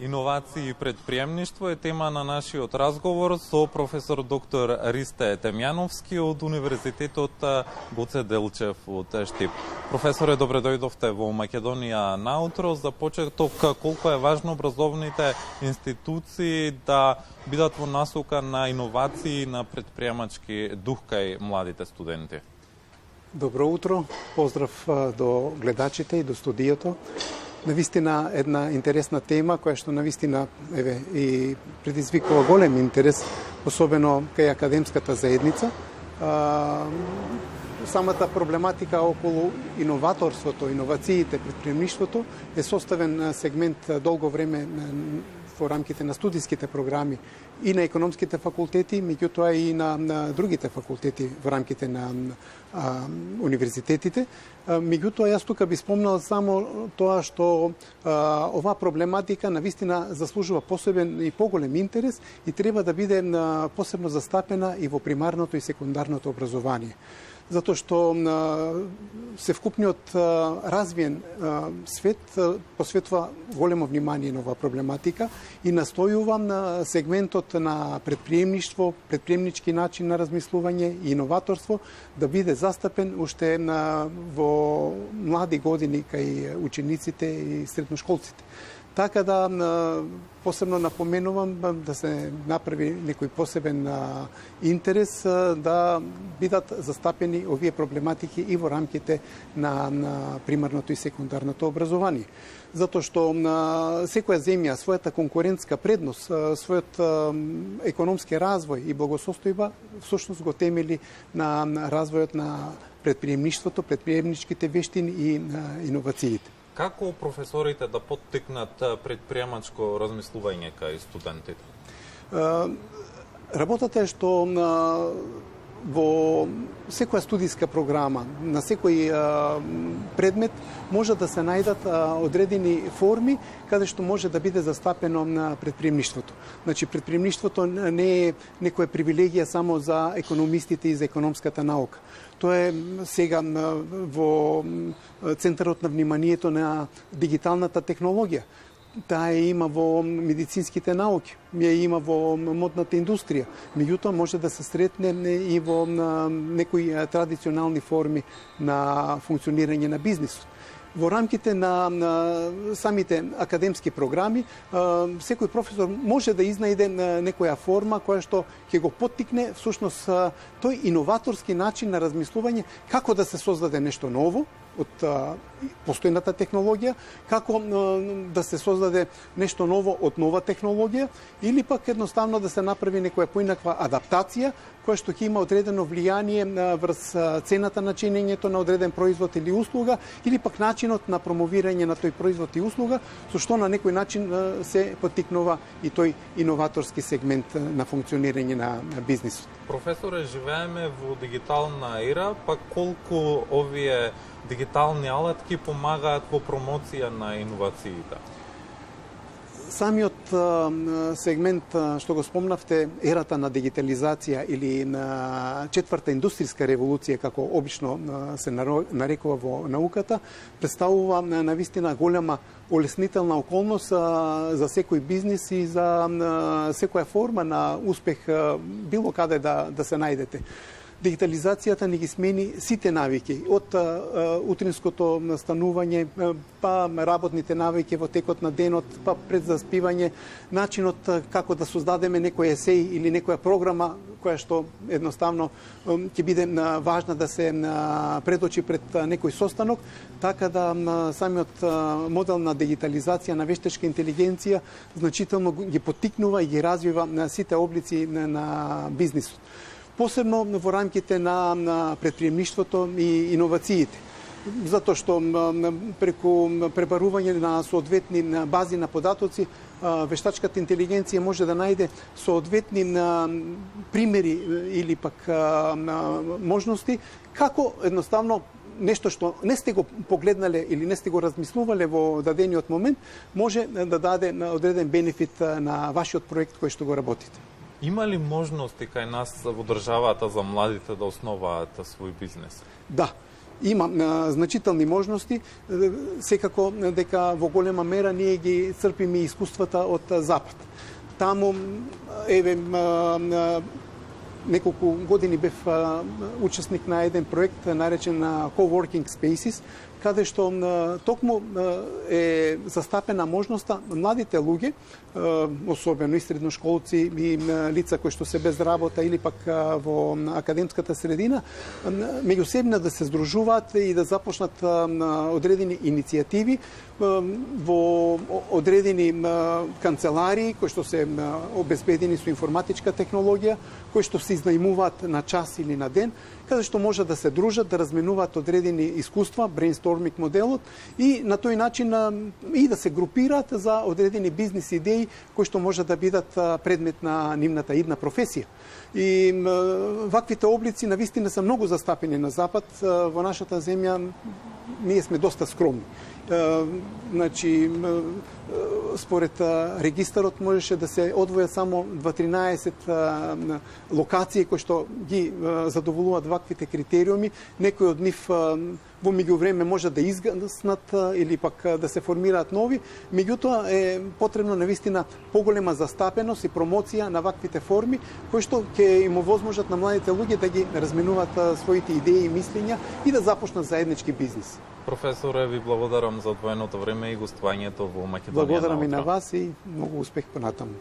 Иновации и предприемништво е тема на нашиот разговор со професор доктор Ристе Темјановски од Универзитетот Гоце Делчев од Штип. Професоре, добре дојдовте во Македонија наутро. За почеток, колку е важно образовните институции да бидат во насока на иновации на предприемачки дух кај младите студенти? Добро утро, поздрав до гледачите и до студиото. Навистина една интересна тема која што навистина и предизвикува голем интерес, особено кај академската заедница. Самата проблематика околу иноваторството, иновациите, предприемништвото е составен сегмент долго време во рамките на студиските програми и на економските факултети, меѓутоа и на другите факултети во рамките на универзитетите. Меѓутоа, јас тука би спомнал само тоа што оваа проблематика навистина заслужува посебен и поголем интерес и треба да биде посебно застапена и во примарното и секундарното образование. Затоа што севкупниот развиен свет посветува големо внимание на оваа проблематика и настојува на сегментот на предприемништво, предприемнички начин на размислување и иноваторство да биде застапен уште во млади години кај учениците и средношколците. Така да посебно напоменувам да се направи некој посебен интерес да бидат застапени овие проблематики и во рамките на примарното и секундарното образование. Затоа што секоја земја својата конкурентска предност, својот економски развој и благосостојба всушност го темели на развојот на предприемништвото, предприемничките вештини и иновациите. Како професорите да поттикнат предприемачко размислување кај студентите? Работата е што во секоја студиска програма, на секој предмет може да се најдат одредени форми каде што може да биде застапено на предприемништвото. Значи, предприемништвото не е некоја привилегија само за економистите и за економската наука. Тоа е сега во центарот на вниманието на дигиталната технологија. Таа има во медицинските науки, ја има во модната индустрија. Меѓутоа може да се сретне и во некои традиционални форми на функционирање на бизнисот. Во рамките на самите академски програми, секој професор може да изнајде некоја форма која што ќе го поттикне всушност тој иноваторски начин на размислување како да се создаде нешто ново од постојната технологија, како да се создаде нешто ново од нова технологија или пак едноставно да се направи некоја поинаква адаптација која што ќе има одредено влијание врз цената на чинењето на одреден производ или услуга или пак начинот на промовирање на тој производ и услуга, со што на некој начин се поттикнува и тој иноваторски сегмент на функционирање на бизнисот. Професоре, живееме во дигитална ера, па колку овие дигитални алатки помагаат во промоција на иновациите? Самиот сегмент што го спомнавте, ерата на дигитализација или на четврта индустријска револуција, како обично се нарекува во науката, представува навистина голема олеснителна околност за секој бизнис и за секоја форма на успех било каде да се најдете. Дигитализацијата ни ги смени сите навики, од утринското настанување, па работните навики во текот на денот, па пред заспивање, начинот како да создадеме некој есеј или некоја програма која што едноставно ќе биде важна да се предочи пред некој состанок, така да самиот модел на дигитализација на вештачка интелигенција значително ги поттикнува и ги развива на сите облици на бизнисот. Посебно во рамките на предприемништвото и иновациите. Затоа што преку пребарување на соодветни бази на податоци, вештачката интелигенција може да најде соодветни примери или пак можности како едноставно нешто што не сте го погледнале или не сте го размислувале во дадениот момент, може да даде одреден бенефит на вашиот проект кој што го работите. Има ли можности кај нас во државата за младите да основаат свој бизнес? Да. има значителни можности, секако дека во голема мера ние ги црпиме искуствата од Запад. Таму, еве, неколку години бев учесник на еден проект наречен Coworking Spaces, каде што токму е застапена можноста младите луѓе, особено и средношколци и лица кои што се без работа или пак во академската средина, меѓусебно да се здружуваат и да започнат одредени иницијативи во одредени канцеларии кои што се обезбедени со информатичка технологија, кои што се изнајмуваат на час или на ден, каде што може да се дружат, да разменуваат одредени искуства, брейнсторминг моделот, и на тој начин и да се групираат за одредени бизнис идеи кои што може да бидат предмет на нивната идна професија. И ваквите облици навистина се многу застапени на Запад. Во нашата земја ние сме доста скромни. Значи, според регистарот можеше да се одвојат само 13 локации кои што ги задоволуваат ваквите критериуми. Некои од нив во меѓувреме може да изгаснат или пак да се формираат нови. Меѓутоа е потребно навистина поголема застапеност и промоција на ваквите форми кои што ќе им овозможат на младите луѓе да ги разменуваат своите идеи и мислења и да започнат заеднички бизнис. Професоре, ви благодарам за одвоеното време и гостувањето во Македонија. Благодарам и на вас и многу успех понатаму.